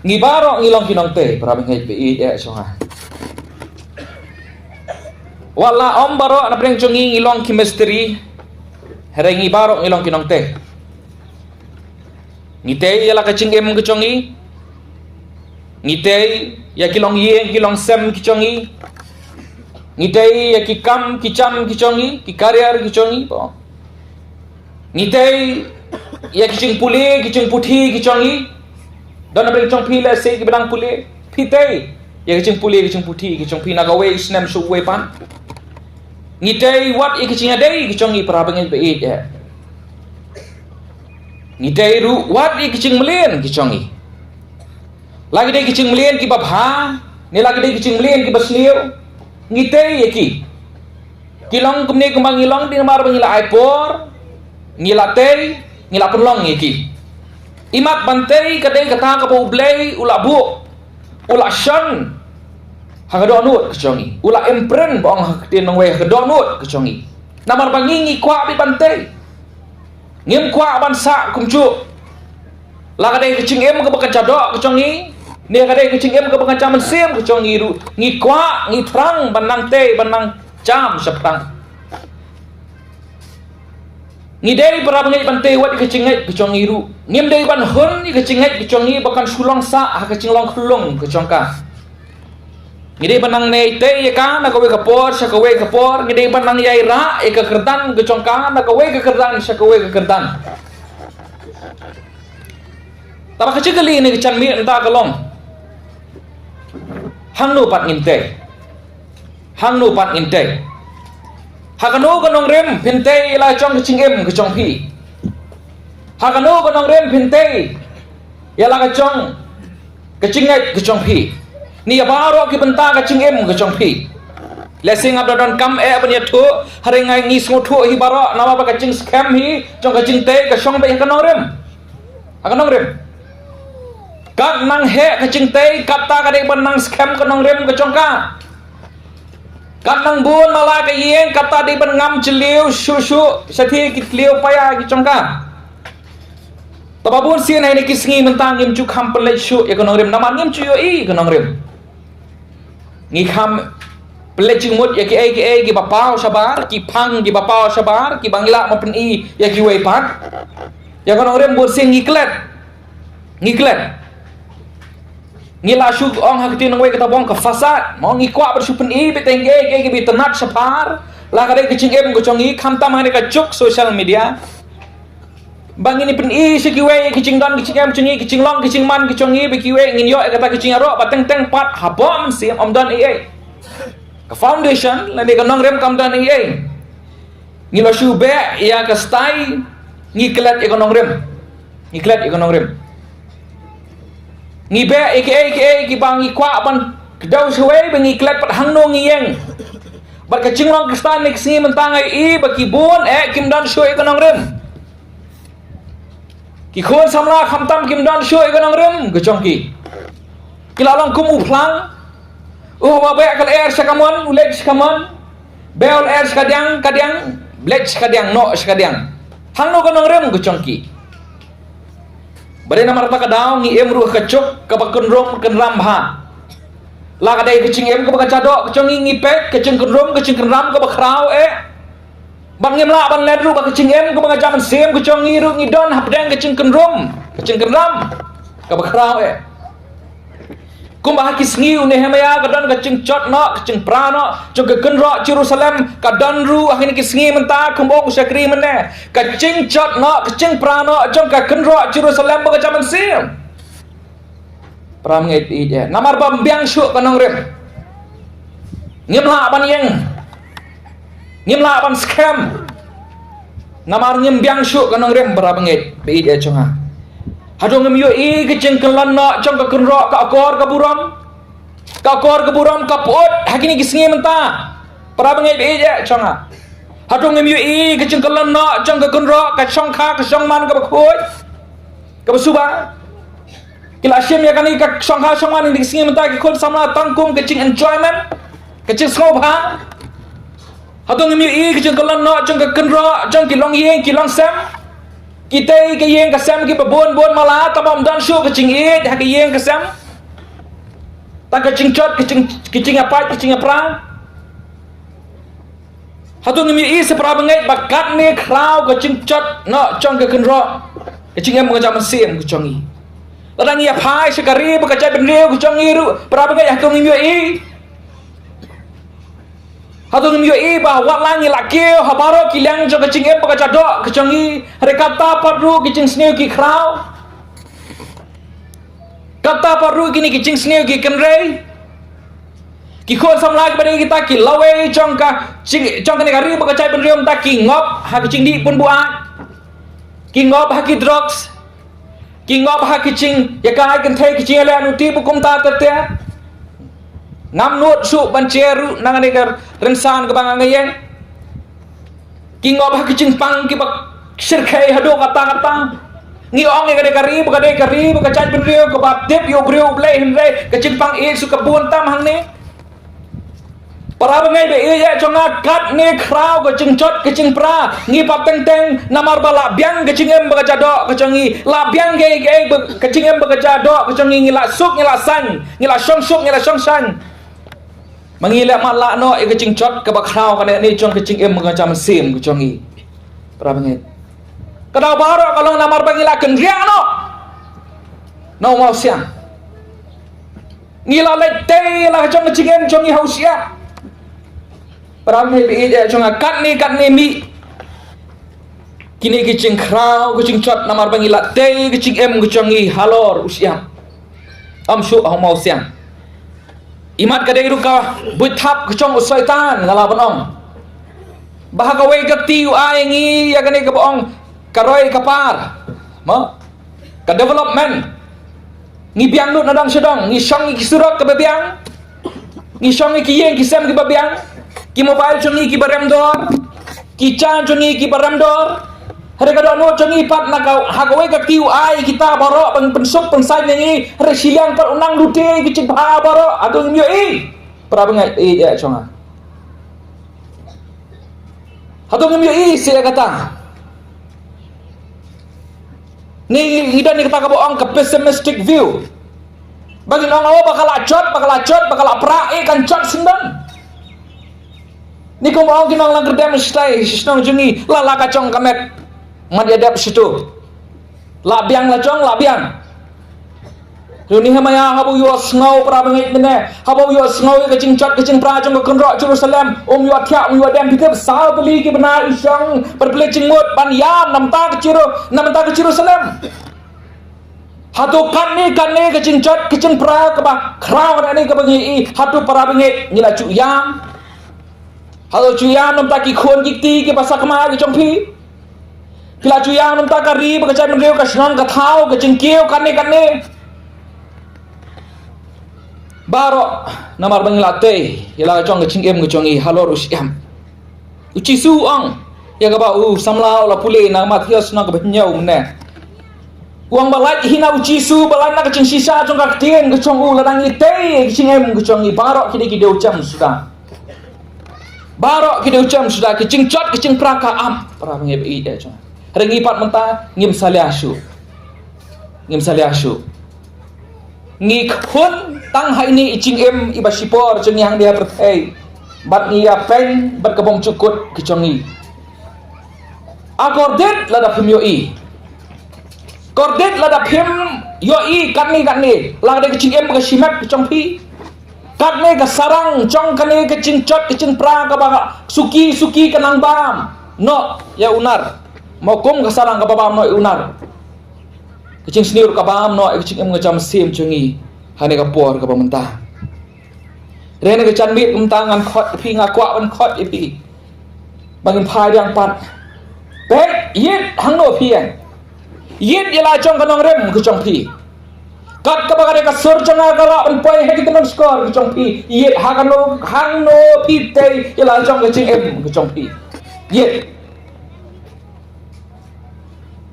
ngibaro ngilong kinong te para mengai pi songa wala om baro na preng chongi ngilong chemistry here ngibaro ngilong kinong te ngite yala kaching em kachongi ngite ya kilong yeng kilong sem kichongi ngite ya kikam kicham kichongi kikaryar kichongi po ngite ya kiching puli kiching puthi kichongi don na chong phi la se ki bang puli phite ya kiching puli kiching puthi kichong phi na gawe isnem su we pan ngite wat kiching adai kichongi para bangin be ya ngite ru wat kiching melen kichongi lagi dai kiching melen ki babha ni lagi dai kiching melen ki basliu ngite yeki kilong kumne kumbang ngilong din mar bangila aipor ngilate ngila punlong yeki imat bantei kadai kata ka blei ula bu ula shan hagadonut kechongi ula empren bong haktin nong we hagadonut kechongi namar bangingi kwa bi bantei ngim kwa bansa kumcu lagadai kecing em ka bakan cadok kechongi ni kadai kecing em ka bakan caman sim kechongi ru ngi kwa ngi trang banang te banang jam septang ngidei para bangai bantai wat kecingait kecong iru ngim dei ban hun ni kecingait kecong i bakan sulong sa ha kecing long khulung kecong ka ngidei banang nei te ya ka na kowe kapor sa kowe kapor ngidei banang yai ra e ka kerdan kecong ka na kowe ka kerdan sa kowe ka kerdan taba kecing kali ni kecan mi entah kalong hang nu pat nginte hang nu pat nginte hakano kanong rem phinte la chong kaching em kachong phi hakano kanong rem phinte ya la kachong kaching ngai kachong phi ni abaro ki benta kaching em kachong phi lesing abdon kam e apnya thu harengai ngi smo thu hi baro nama ba kaching scam hi chong kaching te kachong be hakanong rem kat nang he kaching te kata kadai banang scam kanong rem kachong ka kat nang bun mala ka yeng kata di ban ngam cheliu susu sathi ki liu paya ki chongka tababun sien hai ni kisngi mentang ngim chu kham pelai su ya konong rem naman ngim chu yo i konong rem ngi kham pelai chingmut ya ki ki bapau sabar ki phang ki bapau sabar ki bangla mapen i ya ki wei pat ya konong rem bur sien ngiklet ngila syuk ong hakti nang we kata bong ka fasad mau ngikwa bersupen i beteng ge bi tenat separ la kadai kecing em gocongi khamta mane ka cuk social media bang ini pen i sikiwe kecing don kecing em cungi kecing long kecing man kecongi bikiwe ngin yo kata kecing aro bateng teng pat habom siam om don i ka foundation la ni ka nong rem kam don i ngilo syu be ya ka stai ngiklat e nong rem ngiklat e nong rem ngibe eke ki bang ikwa ban kedau suwe bengi klet pat hangno ngiyeng bar kecing long kristan nek singi mentangai i baki bun kim dan shoy kanong rem ki khon samla khamtam kim dan shoy kanong rem gechongki kilalong kum uplang ba be kal air sakamon ulek sakamon beol air skadiang blek skadiang no skadiang hangno kanong rem gechongki bare namar ta kadao ngi emru kecuk ka bakun rom ken ramha la kadai kecing em ka bakacado kecong ngi pek kecing ken rom kecing ken ram ka bakrau bang ngimla ban ledru ba kecing em ka bakajaman sem kecong ngi ru ngi don hapdang kecing ken rom kecing ken ram ka bakrau kumbah kisngi une hemaya kadon kecing chot no kecing prano jong ke kenro Jerusalem kadon ru akhini kisngi menta kumbong sakri mene kecing chot no kecing prano jong ke kenro Jerusalem ba jaman sim pram ngai ide namar bam biang su kanong rem ngimla ban yeng ngimla ban scam namar ngim biang su kanong rem pram ngai ide chonga hadong ngem yo i kecing kelan no chong ka kenro ka akor ka buram ka pot hakini kisngi menta para bangai be je chonga hadong ngem yo i kecing kelan no chong ka kenro ka chong kha ka chong man ka bakhoi ka basuba kila syem ya kani ka chong kha chong man ni kisngi menta ki khon samla tangkum kecing enjoyment kecing skobha hadong ngem yo i kecing kelan no chong ka kenro chong ki long yeng ki long sem kita ke yang kesam kita bon malah tabam dan syuk ke cingit ha ke yang kesam tak ke cingcot ke cing apa ke cing apa hatu ngimi sepra bengai bakat ni krau ke cingcot no cong ke kenro ke cing em ngajam sim ke congi ladang ia phai sekari bekerja benriu ke congi ru pra bengai hatu ngimi hatu ngimi bahwa langi lakil habaro kilang jo kecing em bekerja dok kecongi rekata parru kecing sneu ki krau kata parru kini kecing sneu ki kenrei ki khon samla ke kita ki lawe cong ka negari bekerja benriu ta ki ngop ha kecing di pun buat ki ngop ha ki drugs ki ngop ha kecing ya kai kan thai kecing le anuti bukum ta tertia ngam nut su banceru nang negar rensan ke bang ngayeng kingob ha kicing pang ki bak sirkai hado kata ngi ong ngade kari buka cai benrio ke bab dep yo brio ble himre kicing pang e su kebun tam hang ne para bangai be ya jonga kat ne krau ke cingcot kicing pra ngi pap teng namar bala biang kicing em baka jado kecangi la biang ge kicing em baka jado kecangi ngi la suk ngi la sang ngi la suk ngi la sang mangila malak no ke cingcot ke bakrau kan ni cong kecing em macam sim ke congi para bangit kadau baro kalau namar bangila kendria no mau siang ngila lete lah cong kecing em congi hausia para bangit bi cong kat ni mi kini kecing krau ke cingcot namar bangila te kecing em ke congi halor usia su mau siang imat kadai ruka buthap kecong usaitan ngala bonong bahagawai gati ai ngi ya gane ke boong karoi kapar ma ka development ngi biang lut nadang sedang ngi song ngi surat ke biang ngi song ngi kiyeng kisam ke biang ki mobile chongi ki barem dor ki chan chongi ki barem dor hari kada no chongi pat nakau hagawai gati ai kita baro pensuk pensai ngi resilian per unang lute ki cibha baro adu ngi para bengai ya chonga hadu ngi saya kata ni hidan ni kata ka boong ke pessimistic view bagi nong bakal acot bakal pra kan cot sendan ni ko boong kinong lang gerdem stay sistong jungi lala kacong kamet Madi adap situ labiang lacong labiang Runi hamaya habu yo snow pra bangit ne habu yo snow ke cingcot ke cingpra jong ke kenro Jerusalem yo thia yo dem pikir sal beli ke benar isang berpelecing mut ban yam nam ta ke Jerusalem hatu kan ni ke cingcot ke cingpra ke ba krau ni ke bangi hatu para bangit nyila cu yam hatu cu yam nam ta ki khon ki ke pasal kema ke jongpi kila cuyang nampak kari bekerja menriu ke senang ke thau ke cengkiu kane baro namar bangilate yala chong ke cingem ke chongi halor usiam uci suang ya ka ba samlau la pule na mathias na ke benyau ne uang balai hina uci su balai na ke cing sisa chong ka tien ke chong ladang ite ke cingem ke chongi baro kini ki ucam sudah baro ki ucam sudah ke cingcot ke cing praka am para ngebi ya chong rengi pat menta ngim saliasu ngi khun tang hai ni icing em iba sipor chungi hang dia perthei bat ni ya peng bat kabong cukut kicongi akordet lada phim yoi kordet lada phim yoi katni lada kicing em ka simak kicongpi katne ka sarang chong kane kicing cot kicing pra ka ba suki kanang bam no ya unar mokum kasarang kababam no unar kecing senior kabam no kecing ngecam sim chungi hane kapor ka pamenta rene ke chanbit umtangan khot pi ngakwa ban khot ipi bangin phai yang pat pek yit hangno pian yit yala chong kanong rem ke chong pi kat ka bagare ka sur changa kala ban poi he kitong skor ke chong pi yit hangno pi te yala chong kecing em ke chong pi yit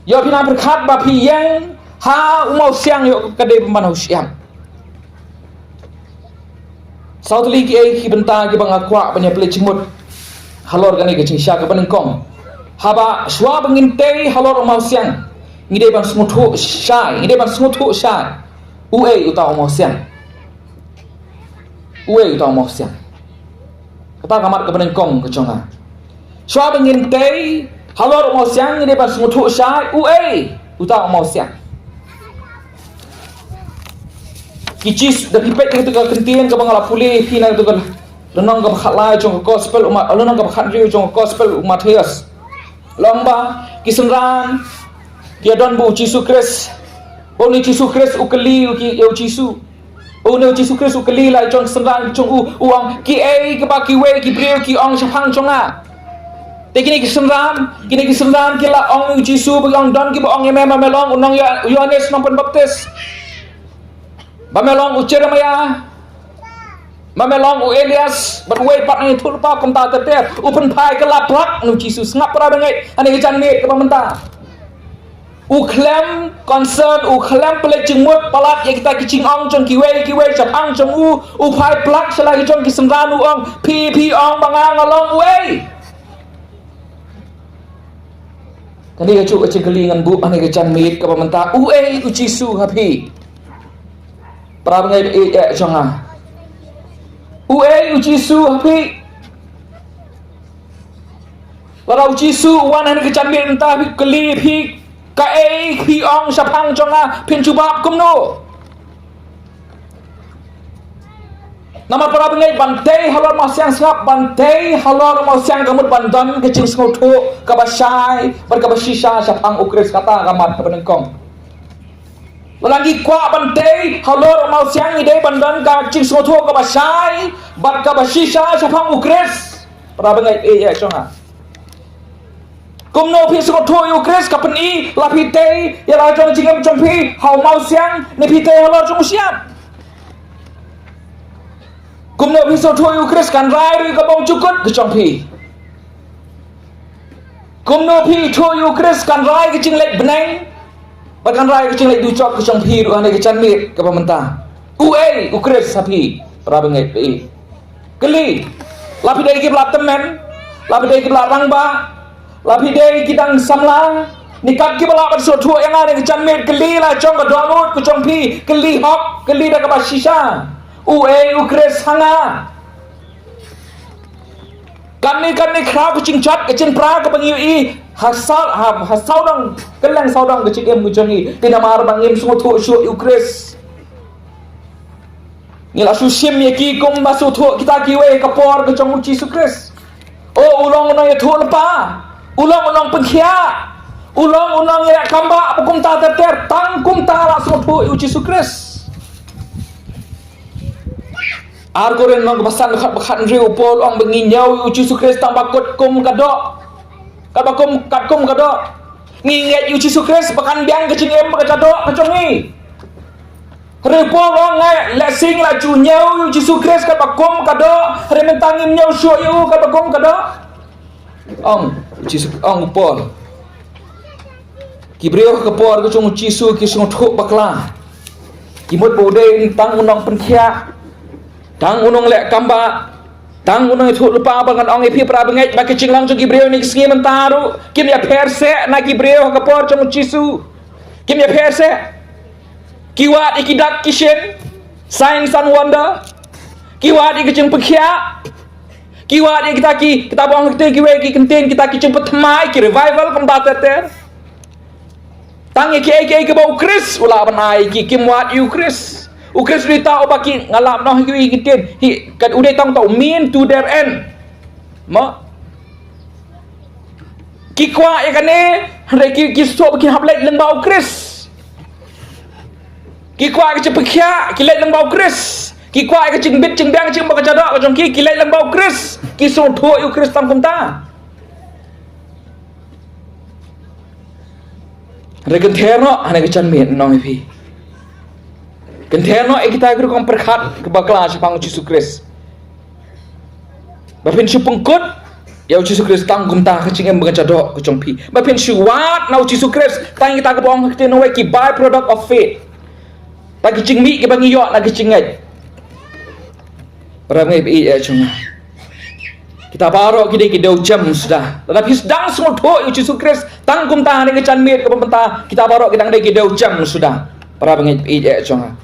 yo pina berkat ba pi yang ha umau siang yo kade pemana usiam sautli ki benta ki bang akwa banya pele cimut halor gani ke cingsya ke benengkong haba shwa banginte halor mau siang ngide ban smuthu shai ngide ban smuthu shai ue utau mau siang kata kamat ke benengkong ke conga shwa banginte halor mau siang ngide ban smuthu shai ue utau mau siang kicis dari pek ke tukar kentian ke bangala pulih pina tukar lenong ke bakhat lai jong gospel umat lenong ke bakhat riu jong gospel umat Matius lomba kisenran kia don bu Yesus Kristus oni Yesus Kristus ukeli ki eu Yesus oni Yesus Kristus ukeli lai jong senran jong uang ki ke baki we ki breu ki ong chapang jonga te kini kisenran ki la ong Yesus bagi ong don ki ba ong mema melong unong Yohanes nompon baptis Mamelong Jeremiah, mamelong Elias, berway pat nang tulpa kom ta ter, upen pai ke laprak nu Jesus ngap ra bengai, ane ke jan me ke pamenta. Klem concern, klem pelek jengmut palat ya kita kicing ong jong kiwe chapang jong pai plak selagi jong kisemran ong pi ong bangang along way. Kani ke cuk kecing kelingan bu ane ke jan me ke pamenta, Jesus happy. Prabengai jonga Yesus hapi lara Yesus wan han kecambil entah keli pi pi ong sapang jonga pin jubab kumno nama prabengai bantai halor masyang sngap bantai halor masyang kamut bandan kecing sngoto kabasai berkabasisa sapang ukris kata kamat penengkong Walangi kwa bantai halor mau siang ide bandan ka cing soto ka basai bat ka basisa sapang ukres para bengai chonga kumno pi soto ukres ka peni lapite ya la jong jingam jompi hau mau siang ne pite halor jong siap kumno pi soto ukres kan rai ka bong cukut ke jompi kumno pi to ukres kan rai ke cing lek benai Bahkan rai kecing lagi ducok ke cong piru ane ke canmit ke pementah. Ukres sapi prabengai keli. Lapi dari ke belah temen, lapi dari ke belah rangba, lapi dari kidang samla. Nikat ke belah pada suatu yang ane ke canmit keli lah cong ke domut ke cong pi keli hok keli dah ke basisa. Ukres hanga. Kami kerap kucing cat kecing pra ke pengiui hasau dong kelang saudang kecing em kucingi tidak mar bangim semua tu ukres nila susim yaki kum basu tu kita kiwe kapor ke cong Yesus Kristus ulong ya tu lepa ulong pengkhia ulong ya kamba pukum ta ter tangkum ta la semua tu Yesus Kristus Argoren mang basan bakhan riu pol ong benginyau Yesus Kristus tambah kum kadok kum kadok nginget Yesus Kristus bakan biang kecing em kadok kecongi riu pol ong lesing la junyau Yesus Kristus kum kadok rementangim nyau syo yu kum kadok ong Yesus ong pol kibriyo ke por ke cung Yesus ki sung thuk bakla kimut bode tang unong penkhia tang unong lek kamba tang unong itu lupa bangan ong ipi pra bengai bagi cinglang jo gibreo ni singi mentaru kim ya perse na gibreo ka por jong Yesus kim ya perse kiwat ikidak kishen signs and wonder kiwat ikicing pekhia kiwat kita bong kita kiwe ki kenten kita kicing petmai ki revival pembateter tang iki ke bau kris ula banai ki kimwat ukris ukris rita obaki ngalap noh ki kiten hi kat ude tang tau mean to their end ma ki kwa ekane re ki stop ki hablek leng bau kris ki kwa ki cepekhia ki lek leng bau kris ki kwa ki cingbit cingbang cing baka cadok jong ki lek leng bau kris ki so tho ukris tam kumta re gentero ane ke chan mit nong ipi gentero kita guru kom perkhat ke bakla sepang Yesus Kristus bapin su pengkut ya Yesus Kristus tang kumta ke cingem baka cadok ke jongpi bapin su wat na Yesus Kristus tang kita ke bong ke no ki by product of faith bagi cingmi ke bangi yo na ke cingai para ngai bi chunga Kita baru kita jam sudah. Tetapi sedang semua tu Yesus Kristus tangkum tahan dengan canmit ke pemerintah. Kita baru kita jam sudah. Para pengit conga.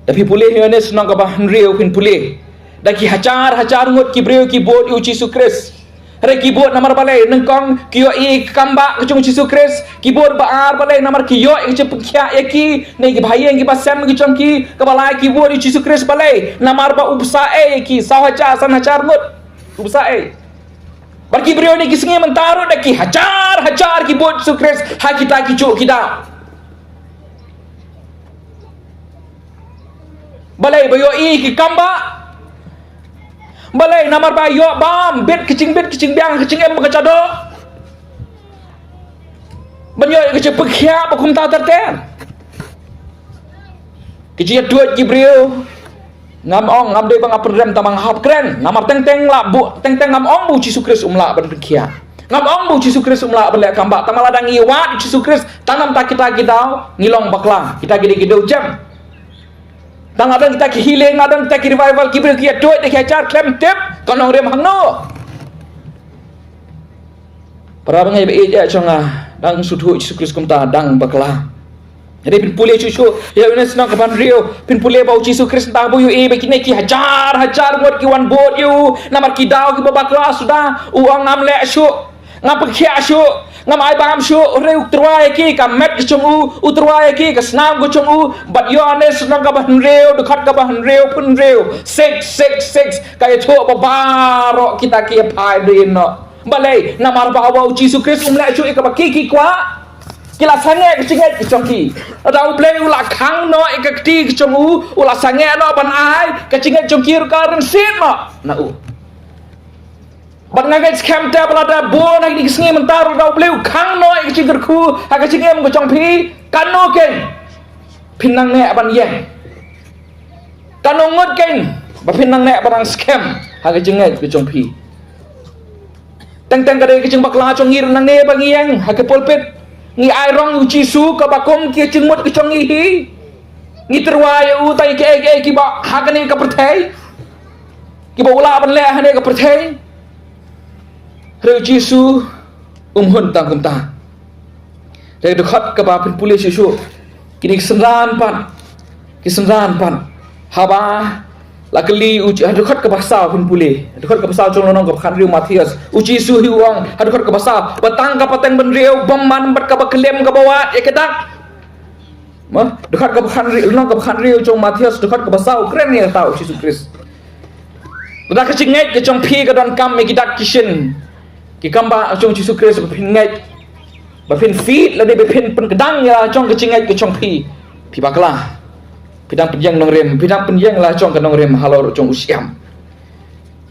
Tapi pulih ni senang ke bahan real pun pulih. Daki hajar ngut kibreu kibot Yesus Kristus. Hari kibot namar balai nengkong kiyo kambak kecung Yesus Kristus. Kibot baar balai namar kiyo kecung pengkia eki. Ni bahaya ki pasam kecung ki kebalai kibot Yesus Kristus balai. Namar ba ubsa eki sahaja san hajar ngut. Ubsai. Bagi beliau ni kisahnya mentaruh daki hajar kibot Yesus Kristus ha kita kicuk kita. Balai bayo ki kamba. Balai namar bayo bam bet kicing biang kicing em kecado. Banyo kecing pekya bakum ta terten. Kicing duit ki beliau. Ngam ong ngam dei bang aperdem tamang hap kren namar teng la bu teng ngam ong bu Yesus Kristus umla ban kia ngam ong bu Yesus Kristus umla ban lek kamba tamala dang iwa Yesus Kristus tanam tak kita ngilong bakla kita gede jam tang ada kita healing ada kita revival kibril kia doit de kiacar klem tip konong rem hangno para bangai be ja chonga dang sudhu Yesus Kristus kumta dang bakla. Jadi pin pulih cucu ya ini senang kapan rio pin pulih bau Yesus Kristus tak boyu begini ki hajar ngot ki wan bot you namar ki daw ki babakla sudah uang ngam le syu ngam pekya syu ngam ai bam syu reu terwai ki ka met ki chung terwai ki ka snam go chung but yo ane senang kapan rio dekat kapan rio pun rio 666 kaya cho babaro kita ki pai dino balai namar bau Yesus Kristus le syu ka ki kwa kila sange kecinget kecongki atau play ulah kang no ikakti kecongu ulah sange no ban ai kecinget congkir karen sin no na ban ngagai scam ta pelada bo na di kesingi mentar atau play kang no ikacingir ku akacingem kecongpi kano ken pinang ne ban yeng kano ngot ken ba pinang ne ban scam akacinget kecongpi teng kade kecing bakla congir nang ne bang yeng hakepolpet ni ai rong Yesus ka bakom ki cingmut ke chongi hi ni terwai u tai ke ki ba hakane ka perthai ki ba ula ban le hane ka perthai re Yesus hun tang kum ta re dekhat ka ba pin pulis Yesus kini senran pan haba lakali uji dekat ke pasal pun pulih dekat ke pasal chong nong ke khan riu Matius uji su hiwang dekat ke pasal batang ka pateng ben riu bomman bat ka baklem ka bawa ekedak mah dekat ke khan riu nong ke khan riu chong Matius dekat ke pasal keren ni tahu Yesus Kristus dah ke cinget ke chong pi ka don kam ekedak kishin ki kamba chong Yesus Kristus pin ngai ba pin feet la de pin pen kedang ya chong ke cinget ke chong pi bakla pidang penjang nong rem pidang penjang lah chong kanong rem halor chong usiam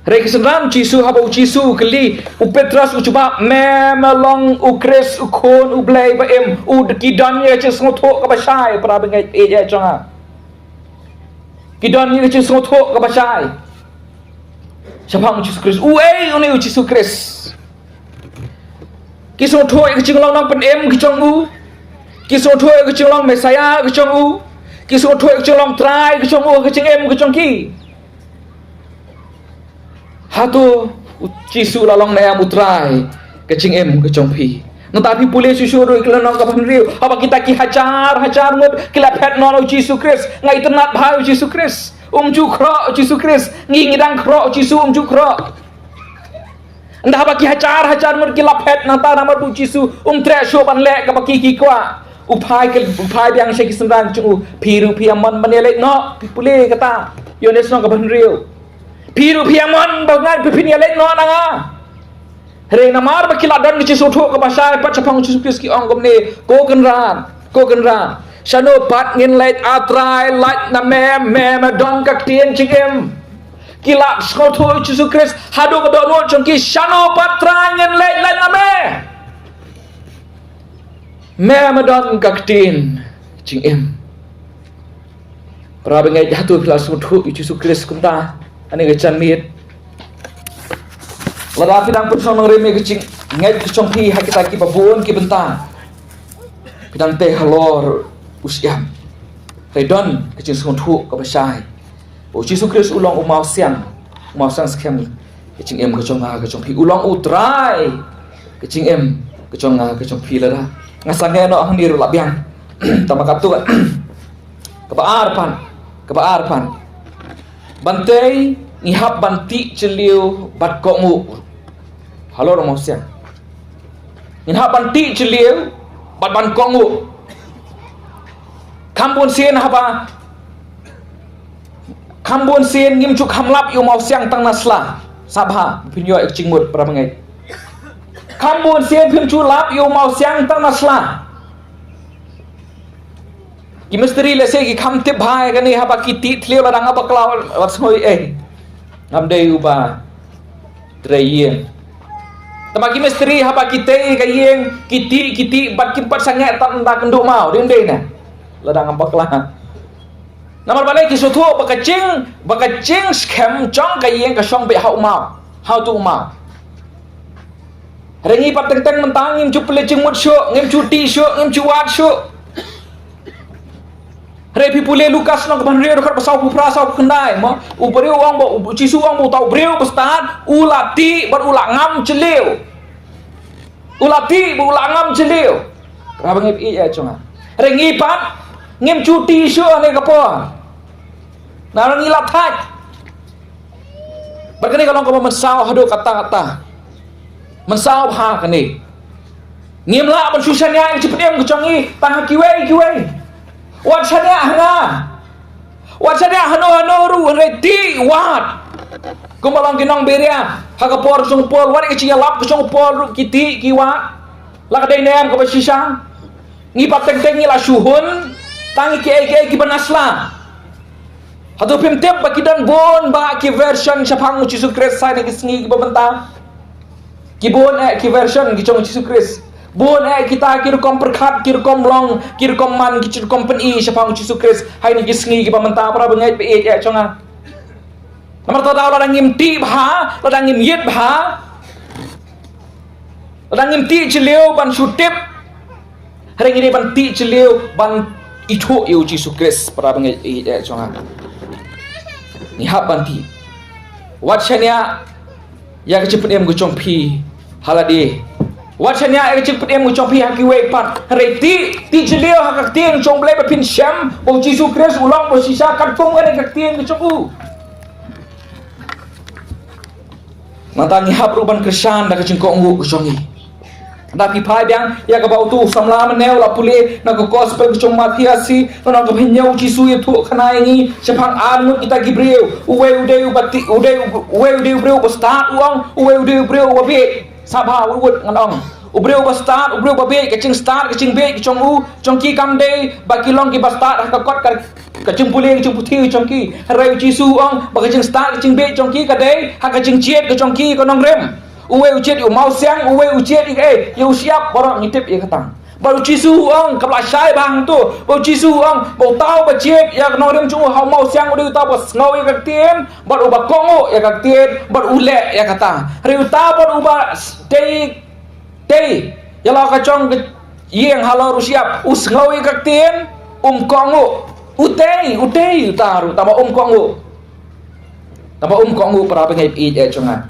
rek senram Yesus haba Yesus keli u Petrus u cuba memelong u Kris u kon u blai ba em u kidan ye che sngothok ka basai pra bengai e chong a kidan ye che sngothok ka basai sapang Yesus Kristus u uni Yesus Kristus ki sngothok ke chinglong nang pen em ki chong u ki sngothok ke chinglong Mesaya ke chong u kisah thoi kecilong try kecong kecing em kecong ki hatu cisu lalong na am utrai kecing em kecong pi tetapi pulih susu ro iklan ka ban riu apa kita ki hajar ngut kila pet no Yesus Kristus ngai tenat bhai Yesus Kristus ju khro Yesus Kristus ngi ngidang khro Yesus ju khro ndah apa ki hajar ngut kila pet nata namar bu Yesus tre sho ban le ka ki kwa upai biang syekh senran cu piru piamon manelek no pipule kata yones no kaban riu piru piamon bangan pipinelek no nanga re namar bakila dan ki sotho ka basai pat chapang Yesus Kristus ki ong gomne ko kenran shano pat ngin lait atrai lait na me don ka tien chingem kila sotho Yesus Kristus hadu ka dono chongki shano pat trai ngin lait na Memadon kaktin cing em pra bengai jatuh kelas sudhu Yesus Kristus kumta ani gechan mit lada pidang pun sonong reme kecing ngai kecong pi hakita ki babon ki bentang pidang teh halor usiam redon kecing sudhu ka basai o Yesus Kristus ulong umau siang skem kecing em ke chong phi ulang utrai kecing em ke chong phi la da ngasane no hang diru la biang tamakap tu ke baar pan bantai ngihap banti celiu bat kongu halo romo siang ngihap banti celiu bat ban kongu kambun sien haba kambun sien ngim cuk hamlap yu mau siang tang nasla sabha pinyo ek cingmut para mengai kambun sien pim chu lap yu mau siang tang nasla ki misteri le se ki kham tip bhai kan ni haba ki ti thleu la dang apa klaw wat soi ngam dei uba treyeng tama ki misteri haba ki te ka yeng kiti bat ki pat sangat tak nda kenduk mau ding dei na la dang apa klaw namar balai ki sothu bakacing scam chong ka yeng ka song be how to mau rengi pat teng mentang ngim cu pele cingmut syuk ngim cuti syuk ngim cuat syuk Repi pule Lukas nang ban reu dekat pasau pupra sau kendai mo ubreu wang bo cisu wang bo tau breu bestan ulati berulang ngam celeu ulati berulang ngam celeu ra bangip i ya chonga rengi pat ngem cuti syo ne kapo na rengi lathai bagani kalau kau mensau hadu kata-kata mensau ha kani ngem la ban susan yang cepet ke chongi tang kiwei wat sada hano ru reti wat kumalang kinong beria hagapor sung pol wat ke lap sung pol ru kiti kiwa la kadai nem ko sisa ngi pateng la suhun tangi ki banasla hadu pim tep bakidan bon ba ki version sapang Yesus Kristus sai ki sngi ki bebenta ki bon ki version ki chong Yesus Kristus bon kita kirkom perkhat kirkom long kirkom man kirkom pen i sapang Yesus Kristus hai ni gisngi ki pamenta para bengai pe chonga namar ta daw la ngim ti bha la ngim yet bha la ngim ti chleu ban sutip hari ini ban ti chleu ban itu yu Yesus Kristus para bengai chonga ni hab ban ti wat chania ya ke cepet em go chong phi haladi Wachanya ek cepet em ngucong pi haki wei pat reti ti jelio hak tieng chong blai pin syam bo Yesus Kristus ulang bo sisa kat pung kan ek tieng ngucong u matangi hap ruban kersan dak cengkong u ngucongi tapi pai biang ya ka bau tu samla meneu la pule na ko gospel ngucong matiasi na ko hinyau Yesus ye tu kana ngi sepang anu kita gibreu uwe ude ubati ude breu bostat uang uwe breu wabe sabha wud nganong ubreu bastat ubreu babe kecing start kecing be kecong u chongki kamde bakilong ki bastat ka kot ka cempule kecing putih chongki reu Yesus ong ba kecing start kecing be chongki kade ha kecing chiet ke chongki ko nong rem uwe uchiet u mau siang uwe uchiet yu siap borok ngitip ya katang baru Yesus ong kapla sai bang tu baru Yesus ong bau tau ba chiet ya nong rem chu hau mau siang ude tau ba ngau ya katien baru ba kongo ya katien baru ule ya kata reu ta baru ba tei ya la ka chong yeng halo rusiap us ngau ya katien kongo utei taru tama kongo para pengai i chonga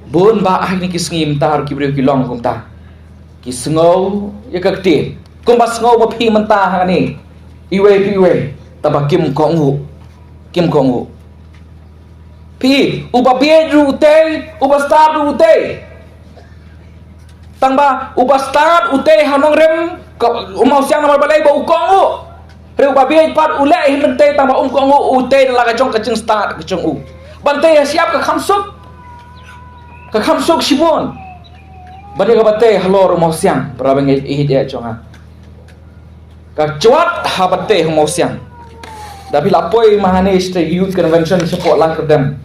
bun ba ai ni kisngim tar ki breu ki long kum ta ki sngau ya katien kum ba sngau ba phi mentah ni iwe taba kim kongo pi uba bie rute uba star rute tangba uba start ute hanong rem umau siang nomor balai bau kongo re uba bie pat ule hinte tangba kongo ute la ka jong kecing start kecong u bantai siap ke khamsuk sibon bade ka bate halor umau siang pra bengai ihit ya chonga ka cuat ha bate umau siang tapi lapoi mahane state youth convention support lang kedam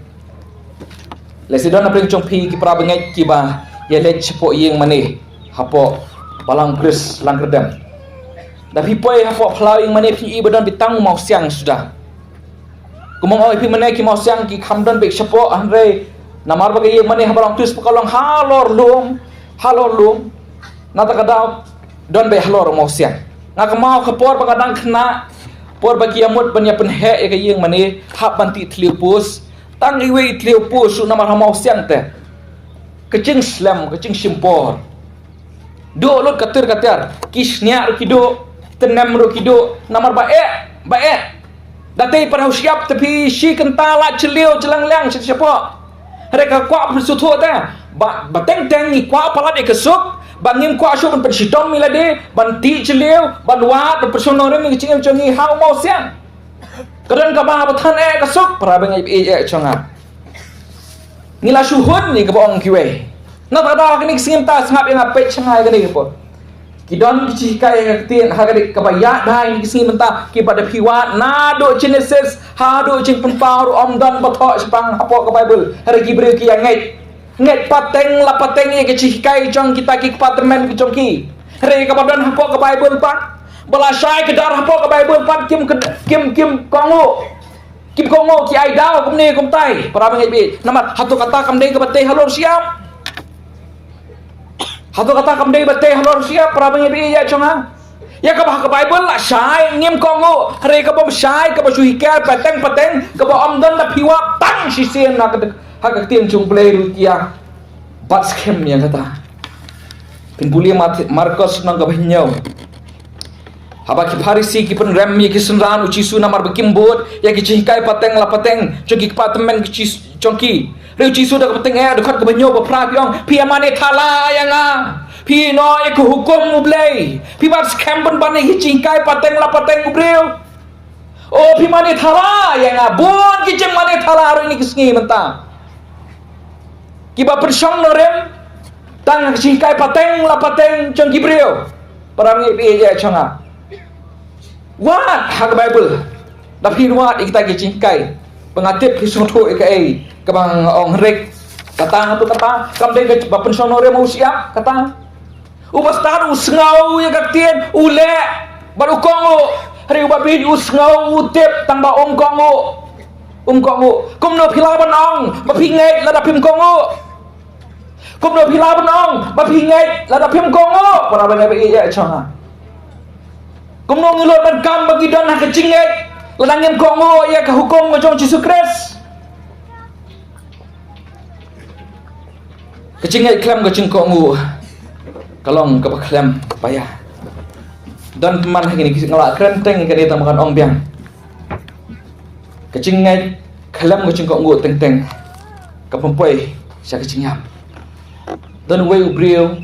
lesidon na pring chong pi ki pra bengai ki ba ya le cepo yeng mane hapo balang kris lang kedam tapi poi hapo phlau yeng mane pi bedon bitang mau siang sudah kumong oi pi mane ki mau siang ki khamdon bek cepo andre namar bagai yeng mane habalang kris pakalong halor lum nata kadau don be halor mau siang ngak mau kapor bagadang kena por bagi amut banya penhe ya yeng mane hap banti tliupus tang iwe tliupus namar mau siang teh kecing slam kecing simpor do lot katir kisnya rukido tenam rukido namar bae datai para siap tapi si kentala celio celang lang siapa mereka kuat bersutu ta bateng teng ni kuat palat ekesuk bangim kuat syuk ban sidom milade ban ti celio ban wat personore mi kecing congi hau mau siang kadang ka bathan ekesuk para bengai chonga ngila suhun ni kabong kiwe na tada kini singim ta sangap yang apet changai gani po kidon kichikai haktin hagadi kabaya dai ni singim ta ki pada piwat na do genesis ha do jing pempaur omdan bathok sepang hapo ka bible hari gibril ki ngai pateng la pateng ye kichikai jong kita ki department ki jong ki hari ka badan hapo ka bible pat balasai ke dar hapo ka bible pat kim kongo ki ai dau kumne kum tai para bangai bi namat hatu kata kam dei ke batei halor siap hatu kata kam dei batei halor siap para bangai bi ya chonga ya ka bah ka bible la sai ngim kongo re ka bom sai ka ba sui ka pateng ka ba omdan la phiwa tang si sien na ka ha ka tiem chung play ru kia bat schem ya kata pin bulia marcos nang ka banyau haba ki farisi ki pun ram mi ki sunran uci su namar bekimbot ya ki cihkai pateng la pateng choki department ki chongki re uci su da pateng dekat ke banyo ba pra piong pi amane thala yanga pi no ek hukum mublei pi bat scam pun bane ki cihkai pateng la pateng ubreu oh pi mane thala yanga bon ki cem mane thala ro ini kisngi menta ki ba persong norem tang ki cihkai pateng la pateng chongki breu para ngi bi ya chonga wat hak bible tapi wat kita kecingkai pengatip hisoto ekai kabang ong rek kata kam dei ke bapen sonore mau siap kata ubastar usngau ya gatien ule baru kongo hari ubabi usngau utip tamba kongo kumno pilaban ong mapingai lada pim kongo kumno pilaban ong mapingai lada pim kongo para bangai ya chonga kumno ngilot man kam bagi don nak kecingek ladangin kongo ya ka hukum ngajong Yesus Kristus kecingek klam kecing kongo kalong ka klam payah dan teman gini ngelak krenteng kini tamakan ong biang kecingek klam kecing kongo teng ka pempoi sia kecingap dan we ubriu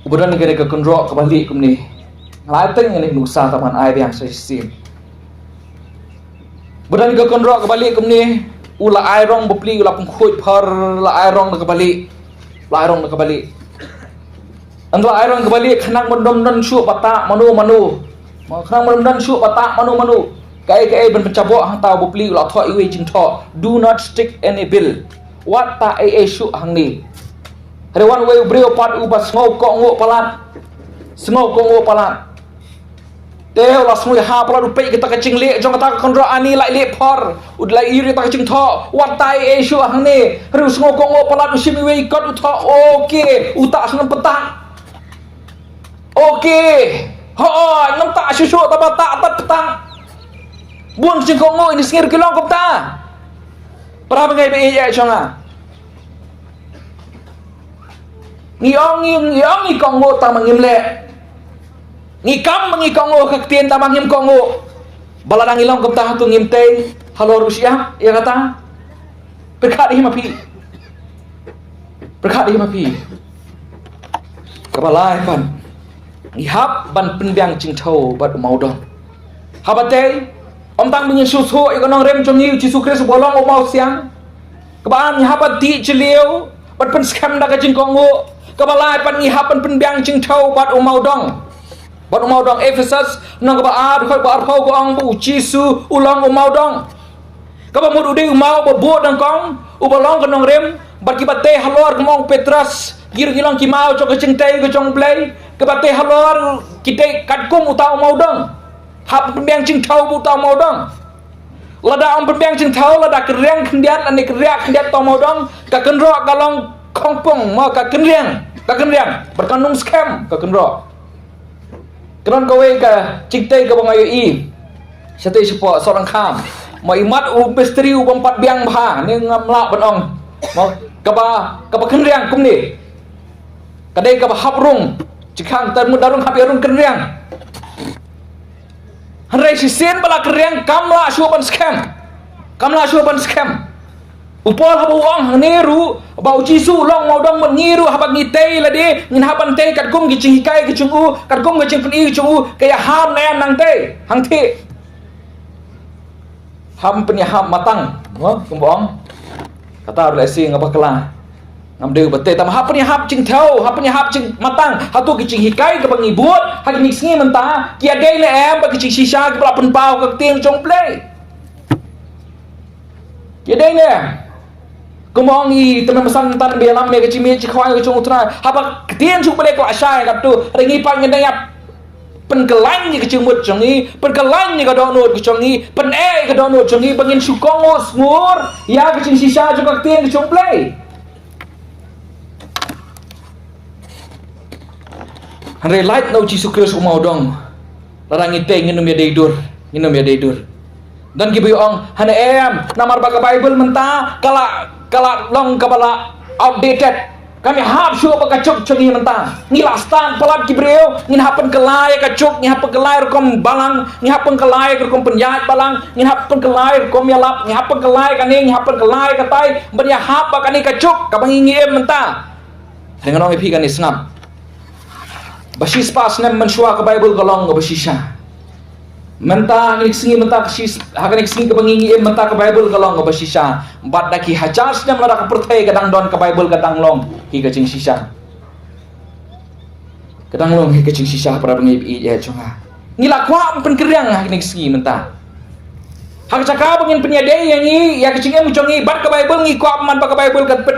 uburan gini ka konro ka balik kumni ngelateng ini nusa taman air yang sesim budan ke konro kembali kemni ula airong bepli ula pengkut par la airong kembali antara airong kembali kenang mendom syuk patak manu kenang mendom syuk patak manu kai ben pencabok hang tau bepli ula tho iwe jing tho do not stick any bill what ta syuk hang ni rewan we breu pat ubas ngau kongo palat teo la semua ha pala rupai kita kecing le jong kata konro ani lai le por udlai iri ta kecing tho watai shu hang ne ru semua kongo pala usim we ikot utho oke uta senam petang oke ho nam ta shu ta bata atat petang buang kecing kongo ini singir kilong kopta para bangai be ya chonga ngiong kongo ta mangim le ngikam mengikongo kaktian tamang ngim kongo baladang ilong kapta hatu ngimte halo Rusia ya kata berkat himapi kabalai pan ngihap ban penbiang cingtau bat maudon habate omtang bingin susu ikonong rem congi Yesus Kristus bolong omau siang kabaan ngihapat di celiu bat pen scam daga cingkongo kabalai pan ngihap ban penbiang cingtau bat maudong Bat umau dong Efesus nang ka baad khoi bar phau ko ang bu Jisu ulang umau dong ka ba mud ude umau ba bo dang kong ubalong ka nong rem bat ki bate halor kemong Petrus gir gilong ki mau cho ka cengtai ko chong play ka bate halor kite kat kum utau umau dong hap pembiang cing thau bu utau umau dong lada om pembiang cing thau lada kereng kendian ane kerek kendian tau umau dong ka kenro galong kongpong ma ka kenriang berkanung scam ka kenro Kenon kowe ka cingtai ka bangayo i sate sepo seorang kam ma imat u pestri u bompat biang bah ni ngamla benong ma kaba kenriang kum ni kadai kaba haprung cikang termu darung hab yarung kenriang hanrai si sen bala kenriang kamla syuban scam upol habu wang niru bau jisu long mau dong mengiru habak ngitei ladi ngin haban tei kat gum gicing hikai gicung u kat gum gicing peni gicung u kaya ham na nang tei hang ti ham peni ham matang kumbong kata oleh si ngapa kelah ngam deu bete tam hap ni hap cing thau hap ni hap cing matang hatu ki cing hikai ke bangi buat hak ni singi mentah kia dei le em ba ki cing sisa ke bala pen pau ke tiang jong play kia dei le kumong i temen pesan tan be lam me ke cimi ci khwai ke jong utra hap tiang jong play ko asai kap tu ringi pang ngai yap pen kelan ni ke cing mut jong ni pen kelan ni ke donut ke jong ni pen ke donut jong ni bangin sukong smur ya ke cing sisa jong ke tiang ke jong play Hanre light no Jesus Kristus mau dong. Larang ite nginum ya deidur. Dan gibi ong hana em namar baga Bible mentah kala long kabala outdated. Kami hap syuk bakacuk cengi mentah. Ngilastan pelat kibreu ngin hapen kelai kacuk ngin hapen kelai rekom balang ngin hapen kelai rekom penjahat balang ngin hapen kelai rekom yalap ngin hapen kelai kani ngin hapen kelai katai benya hap bakani kacuk kabangi ngiem mentah. Dengan ong ipi kani senap. Basis pas nem mensyua ke Bible golong ke basisha. Mentah ni singi mentah kesis hakan singi ke bangingi mentah ke Bible golong ke basisha. Bat daki hajas nem lada ke pertai kadang don ke Bible kadang long hi ke cing sisa. Kadang long hi ke cing sisa para bengi ya chunga. Ngila kwa pen keriang hakan singi mentah. Hak caka bangin penyadai yang ni ya ke cing em chongi bat ke Bible ngi kwa man ke Bible kan pen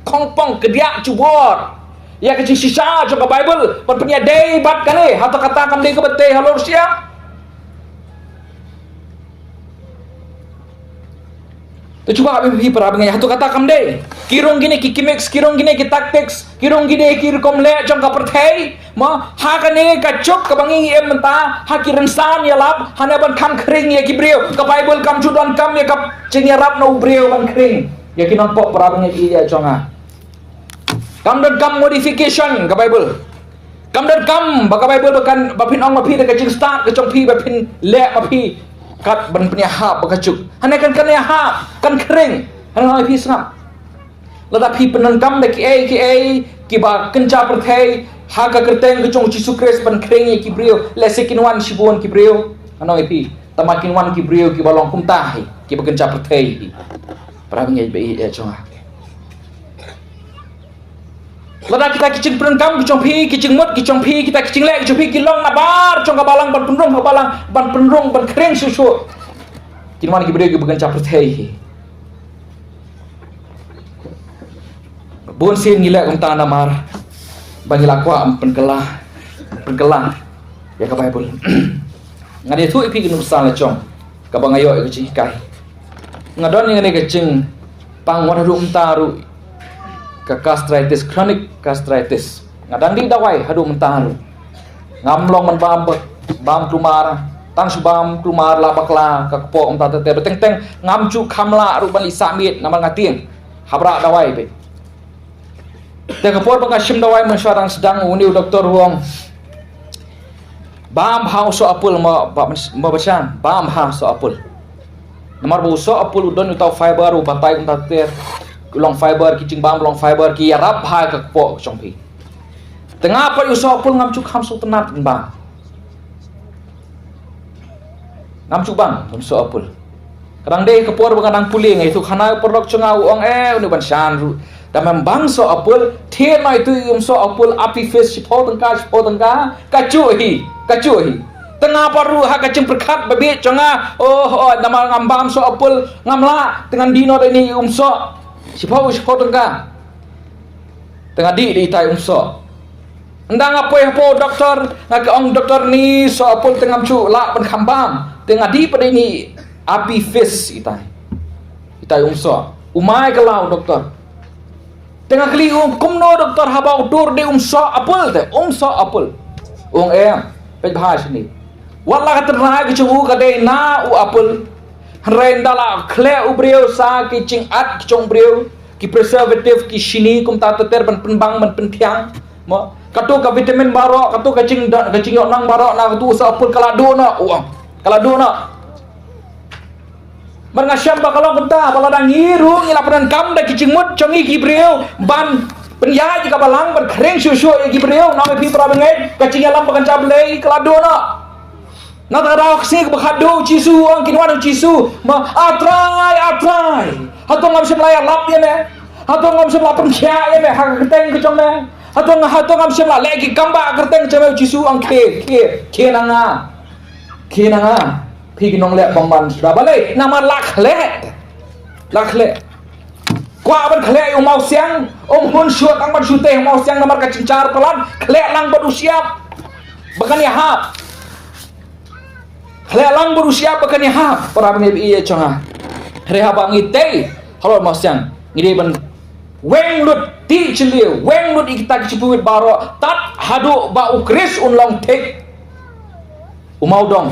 kongpong kedia cubor. Ya kecil sisa coba Bible pan punya day bat kali atau katakan day ke bete halor sia tu coba abi para bengai atau katakan day kirong gini kikimix kirong gini kitaktiks kirong gini kirkom le jong ka perthai ma ha kane kacuk ka bangi em menta ha kirensan ya lap hana ban kam kring ya kibreu ka Bible kam chudan kam ya kap cengya rap no breu ban kring ya kinon pok para bengai ya jonga kam dan kam modification ke Bible. Kam dan kam baka Bible bakan bapin ong mapi de kecing start ke cong pi bapin le mapi kat ban punya hap bakacuk. Hanya kan ya hap kan kering. Hanya mapi snap. Lada pi penan kam de ki ba kenca perthai ha ka kerteng ke cong Jesus Christ ban kering ki brio le sekin wan sibuan ki brio. Hanya mapi tamakin wan ki brio ki balong kumtah ki ba kenca perthai. Para ngai be ya cong lada kita kicing perenkam kicong pi kicing mut kicong pi kita kicing lek kicong pi kilong nabar cong kabalang ban penrung ban kering susu kinwan ki bede bukan capret hei bun sin ngilek kum ta namar bangi lakwa penkelah ya ka Bible ngade tu ipi kinum sala cong kabang ayo kicing kai ngadon ngane kicing pangwan rum taru ke gastritis chronic gastritis ngadang di dawai hadu mentaharu ngamlong man bam klumar tang subam klumar la bakla ka kepok umta tete beteng ngamcu kamla ruban isamit namal ngating habra dawai be te kepor bangashim dawai mensyarang sedang uni doktor wong bam hau so apul ma bacan bam ha so apul nomor bu so apul udon utau fiber u batai umta tete long fiber kicing bam long fiber ki rap ha ka po chong pi tengah pa usop pul ngam chu kham su tenat bang ngam chu bang usop pul kadang de ke por bangang puling itu khana porlok chunga ong uni ban shan ru damam bang so apul the mai tu so apul api face sipo tengka ka chu hi tengah paru ha kacing perkat babi chunga nama ngambam so apul ngamla dengan dino ini so siapa tengah tengah di tai umso ndang apa ya po doktor nak ong doktor ni so apul tengah cu la ban khambam tengah di pada ini api face itai umso umai kalau doktor tengah kali kumno doktor habau dur de umso apul ong pej bahas ni wala katernai ke cu kade na apul rendala kle ubreu sa kicing at kicong breu ki preservative ki shini kum ta ter ban penbang ban pentiang mo katu ka vitamin baro katu kacing yok nang baro na katu sa apul kalado na uang kalado na Mengasyam bakal kita baladang ngiru ngilapanan kam da kicing mut chongi gibreu ban penya jika balang ban kering susu ya gibreu na pi pra bengai kacing alam bakan cablei kelado na tara ksi bakhado cisu ang kinwan cisu ma atrai hatong ngam semlaya lap ya me hatong ngam semla penya ya me hak keteng kecong me hatong ngam semla lagi kamba keteng cemeu cisu ang ke nangaพี่น้องเละบางมันดาบเลยนามาลักเละกว่ามันเละอยู่เมาเสียงหุ่นชวดตั้งมันชูเตะเมาเสียงนามากระจิงจารpelanเละlang baru siap bahkan ya hap له lang baru siap bahkan ya hap para pengibi iya conga reha bangi teh halo mau xiang ngide ban weng lut ti celia weng lut kita cipuit baro tat hadu ba ukris unlong tek umau dong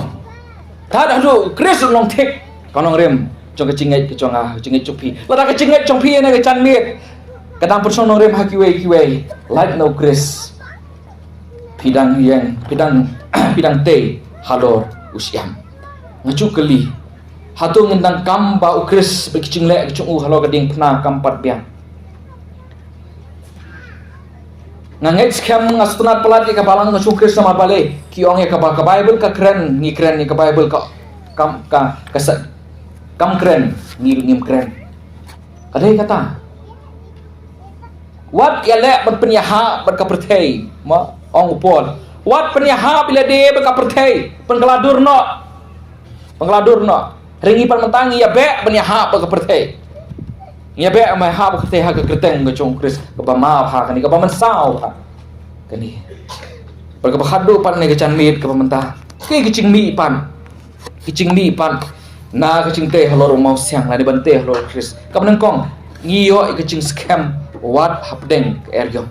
tat hadu ukris unlong tek kanong rem cong kecinget keconga kecinget cupi lada kecinget cong pi ne kecan mit kadang person nong rem hakiwe like no ukris pidang pidang teh halor usiam ngacu keli hatu ngendang kam ba ukris bekicing le kecung halo gading pernah kampat biang nganget scam ngastunat pelat ka balang ngacu ukris sama bale kiong ya ka bible ka keren ni ka bible ka kam keren ngim keren kadai kata wat ya le ban penyaha ban ka perthai ma ong upol wat penyaha bila de ban ka perthai pengladur no ringi pan mentangi ya be penyaha ban ka perthai ya be ma ha ba perthai ha ka kreteng ngacung kris ka ba ma ha kani ka ba man sao ha kani ban ka ba khadu pan ne ka chan mit ka ba mentah ki kicing mi pan na kicing teh halor mau siang la de ban teh halor kris ka ban kong ngiyo kicing scam wat hapdeng ergo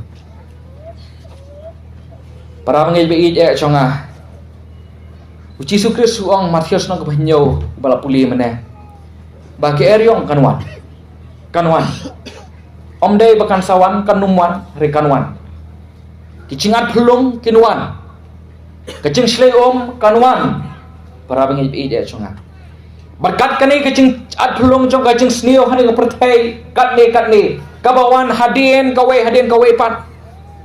para ngei be e chonga uci sukris suang Matius nang kebanyo bala puli meneh ba ke eryong kanwan om dei bakan sawan kanumwan rekanwan kicingat pelung kinwan kecing slei om kanwan para ngei be e chonga berkat kani kecing at pelung jong kecing snio hani ke perthai katne kabawan hadin kawe pan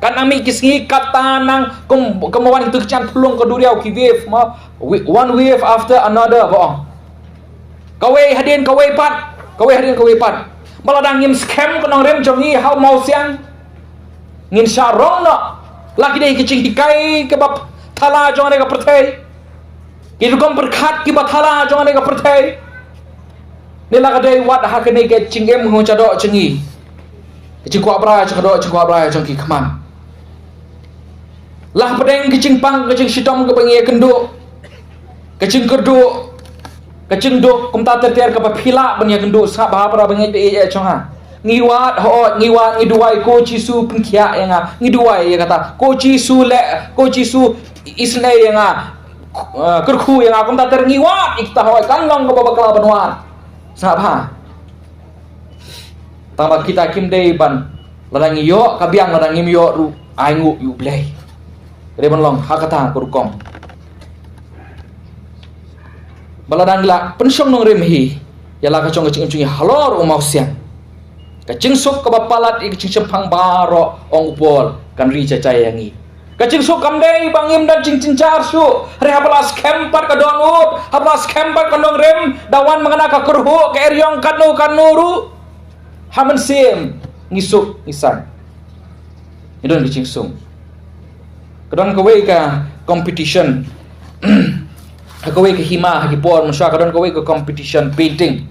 kan ami kisngi kata nang kemawan itu kecan pelung ke duriau ki wave ma one wave after another bohong kawe hadin kawe pan baladang ngim scam kenong rem jongi hau mau siang ngin syarong no lagi deh kicing dikai ke bab thala jong ne ka perthai kidu kom berkat ki bathala jong ne ka perthai ni la kadai wat ha ke ne ke cingem ngo chado cengi kicing ku abra jong ki khaman lah pedeng kecing pang kecing sitom ke bengi kendu kecing do kum ta ter ke phila bengi kendu sa ba para bengi be e chonga ngiwat ngiduai ko chisu pinkhia yenga ngiduai ya kata ko chisu isne yenga kurkhu yenga kum ta ter ngiwat ikta hoi kan long ke babakla banwan sa ba tambah kita kim dei ban ladang yo kabiang ladang ngim yo ru aingu yu blai Reban long hakata kurukong baladang la pensyong nong remhi yala kacong kacing halor umau siang kacing sok kabapalat kacing sempang baro ong upol kan ri cacai yangi kacing sok kamdei bangim dan cincin carsu rehabalas kempat ka donut habalas kempat ka nong rem dawan mengena ka kurhu ke eryong kanuru hamen sim ngisuk ngisan idon kacing sung kadang kawai ka competition kawai ka hima hagipon masya kadang kawai ka competition painting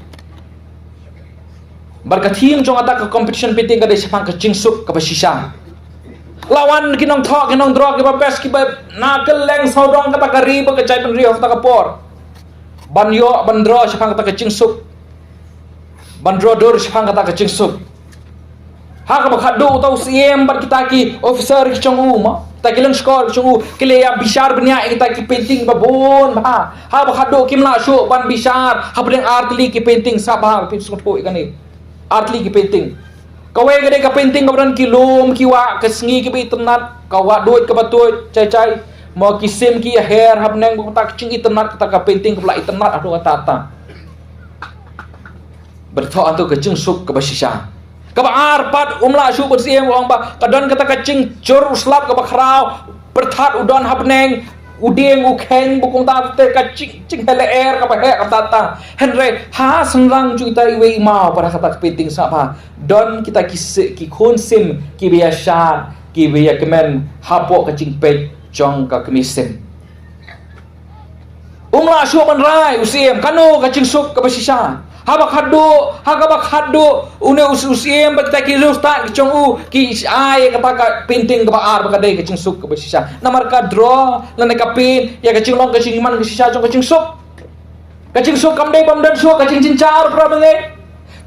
barkathing jong atak ka competition painting ka desapang ka cingsuk ka basisa lawan kinong thok kinong draw ki ba best ki ba nakel leng saudong ka takari ba ka chai pen rio ta ka por banyo bandro sapang ka cingsuk bandro dor sapang ka cingsuk ha ka bakhadu tau siem bar kita ki officer ki chong uma ta kilang skor chungu kile ya bishar benya kita ki painting babon ha bakhadu kimla shu ban bishar ha bring artli ki painting sa ba pin sung tho ikani artli ki painting Kau yang ada kepenting kau dan kilum kiwa kesengi kibi tenat kau wak duit ke batut cai mau kisim ki hair hab neng bukan tak cing tenat kata kepenting kau belak tenat aduh kata berthok atau kecing suk ke basisha kau arpat umla suk bersih orang ba kadon kata kecing jor uslap kau bakrau berthat udon hab neng udeng ukeng bukan tak te kecing cing hele air kau he kata henry ha senrang cuita iwe mau pada kata kepenting siapa don kita ki konsim ki biasa ki biya kemen hapok kecing pej jong ka kemisim umla suk manrai usim kanu kecing suk ke basisha habak hadu une usiem bakta ki rusta kecong u ki ai kata ka penting ke baar bakadai kecing suk ke basisha namar ka draw lane ka pin ya kecing long kecing man ke sisa jong kecing suk kamdai bamdan suk kecing cincar prabangai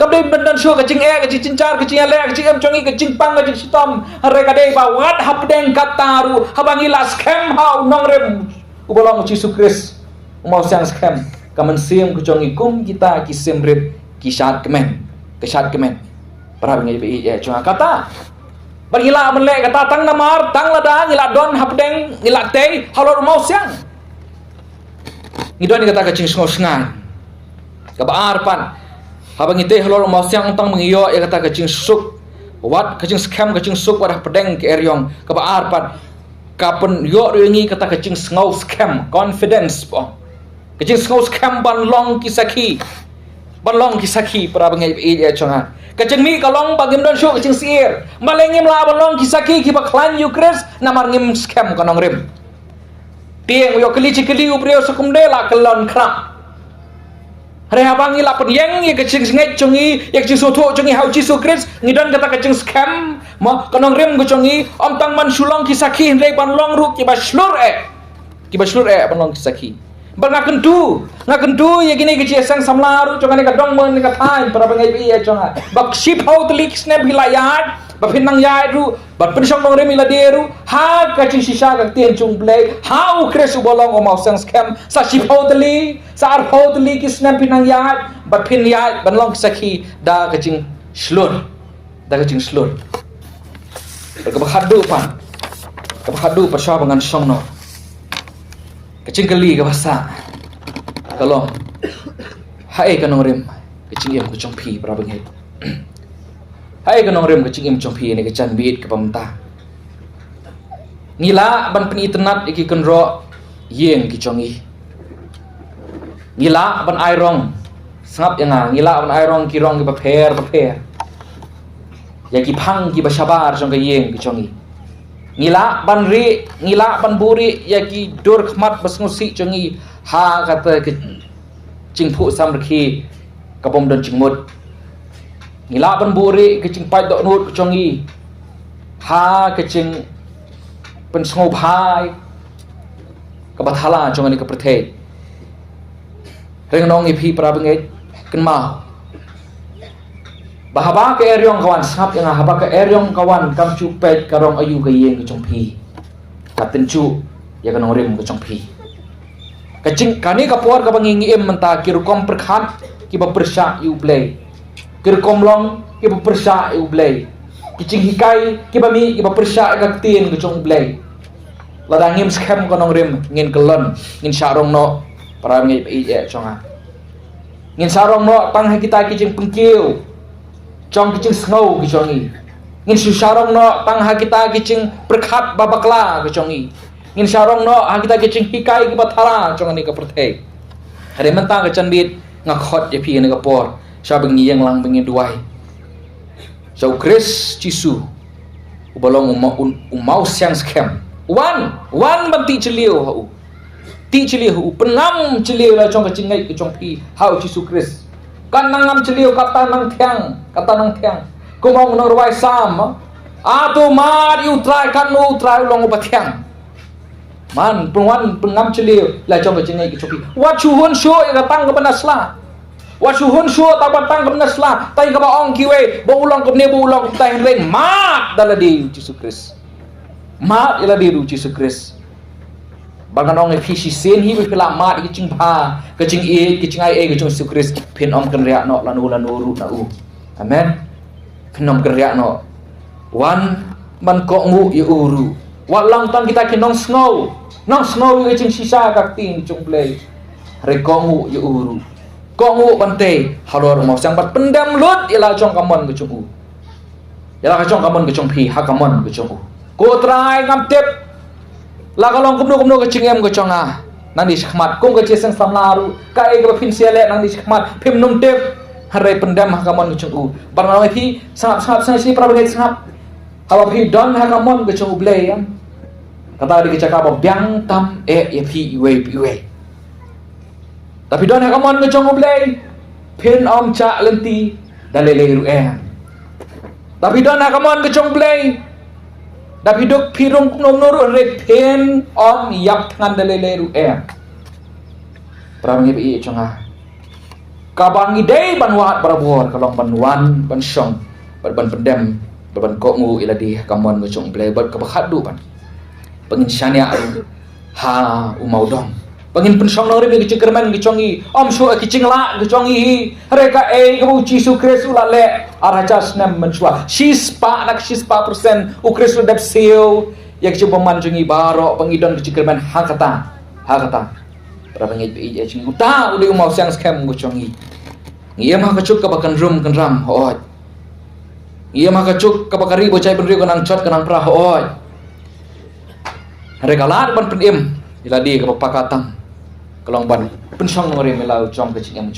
kamdai bandan suk kecing kecing cincar kecing ale kecing em chongi kecing pang kecing sitom hare kadai ba wat hapdeng kataru habangi las kem hau nongrem ubolong Yesus Kristus mau siang scam kamen sim kucongi kum kita kisim rib kisat kemen para bengai bi cuma kata bagila menle kata tang namar tang lada ngila don hapdeng ngila tei halor mau siang ngidon kata kacing sngan kabar pan habang ite halor mau siang tang mengiyo ya kata kacing suk wat kacing scam kacing suk wadah pedeng ke eryong kabar pan kapen yo ringi kata kacing ngau scam confidence po kecing ngau scam ban long kisaki para bengai ya chonga kecing mi kalong bagim don show kecing sir malengim la ban long kisaki ki baklan ukres namar ngim scam kanong rim tieng yo keli ubreo sukumde la kelon krap hare habangi la pen yang ya kecing ngai chongi ya kecing soto chongi hau Yesus Kristus ngidon kata kecing scam mo kanong rim go chongi om tang man sulong kisaki hindai ban long ru ki baslur ban long kisaki ngaken tu ya gini kecil sang samlaru congane kadong men ka thai para bengai bi ya conga bak sip hau telik snap hilayat ba pinang yai ru ba pensong nong remi la deru ha kacing sisa ka tien chung play ha ukres bolong o mau sang scam sa sip hau teli sa ar hau teli ki snap pinang yai ba pin yai ban long sakhi da kacing slur ka ba hadu pa sha bangan song no kecing kali ke bahasa kalau hai kanong rem kecing em kucong pi para bengai hai kanong rem kecing em kucong pi ni kecan bit ke pamta ngila ban pen internet iki kenro yeng kicongi ngila ban airong sangap yang ngila ban airong kirong ki paper ya ki phang ki basabar jong ke yeng kicongi ngila ban buri ya ki dur khmat basngusi chongi ha kata ke cingphu samrki kapom don cingmut ngila ban buri ke cingpai dok nut chongi ha ke cing pensngo bhai kabathala chongani ka prathe rengnong ipi prabengai kenma bahaba ke eryong kawan sap yang haba ke eryong kawan kam chu pet karong ayu ke yeng ke chongpi katen chu ya kanong rim ke chongpi kacing kani kapor ka bangingi em menta kirukom perkhat ki ba persha yu play kirukom long ki ba persha yu play kicing hikai ki ba mi ki ba persha ka tien ke chong play ladangim scam kanong rim ngin kelon ngin sarong no para ngai e chonga ngin sarong no tang kita kicing pengkiu chong kicing snow kicongi ngin susarong no tang ha kita kicing perkhat babakla kicongi ngin sarong no ha kita kicing hikai ki bathara chong ni ka perthei hare mentang ka chanbit ngakhot je pi ni ka por sa bengi yang lang bengi duai so Chris Jisu ubalong umau siang scam wan banti celiu hau ti celiu penam celiu la chong kicing ngai kicong pi hau Jisu Chris kan nangam celiu kata nang tiang kumong norway sam atu mar you try kan no try long upatiang man pengam celiu la chong kecing ngai kicopi wa chuhun sho ya tang ka banasla wa chuhun sho ta batang ka banasla tai ka baong kiwe bo ulang ko ne bo ulang ko tai hen mat daladi Yesus Kristus mat ila diru Yesus Kristus banganong efisi sen hi bela mat kicing bha kicing ai kicing Yesus Kristus pin om kan ria no lanu ru na u amen Kenom gerak no wan man kok ngu yu uru wat lang tan kita ke nong snow yu cing sisa kak tin cung play re kok ngu yu uru kok ngu bante halor mau sang bat pendam lut ila chong kamon ke cung u ila ka chong kamon ke chong pi ha kamon ke chong u ko trai ngam tep la ka long kumno ke cing em ke chong a nang di khmat kum ke ceseng samlaru ka e ke pin siale nang di khmat pim num tep Harai pendam hakamon ke cung barang mai pi sangap si prabeget sangap kalau pi don hakamon ke cung blay ya kata di kecakap biang tam ya pi iwe tapi don hakamon ke cung blay pin om cha lenti dalele ru tapi don hakamon ke cung blay tapi dok pirung nom noru re pin om yap tangan dalele ru prabeget pi chonga kabangi day banwat barabuar kalong banwan bansong ban pendem ban kokmu iladi kamon ngocong blay bat kabahadu ban pengin syania ha umaudong pengin pensong nori mi kicingkerman gicongi om su kicingla gicongi reka kamu cisu kresu lale arajas nem menswa sispa nak sispa persen ukresu dep seo yak coba manjungi baro pengidon kicingkerman hakata para pengit pi cing uta uli mau siang scam gucongi ngia mah kacuk ka bakan room kan ram hooj ngia mah kacuk ka bakari bocai penriu kanang chat kanang pra hooj regalat ban penim iladi ka pakatang kalong ban pensong ngori melau com kecing em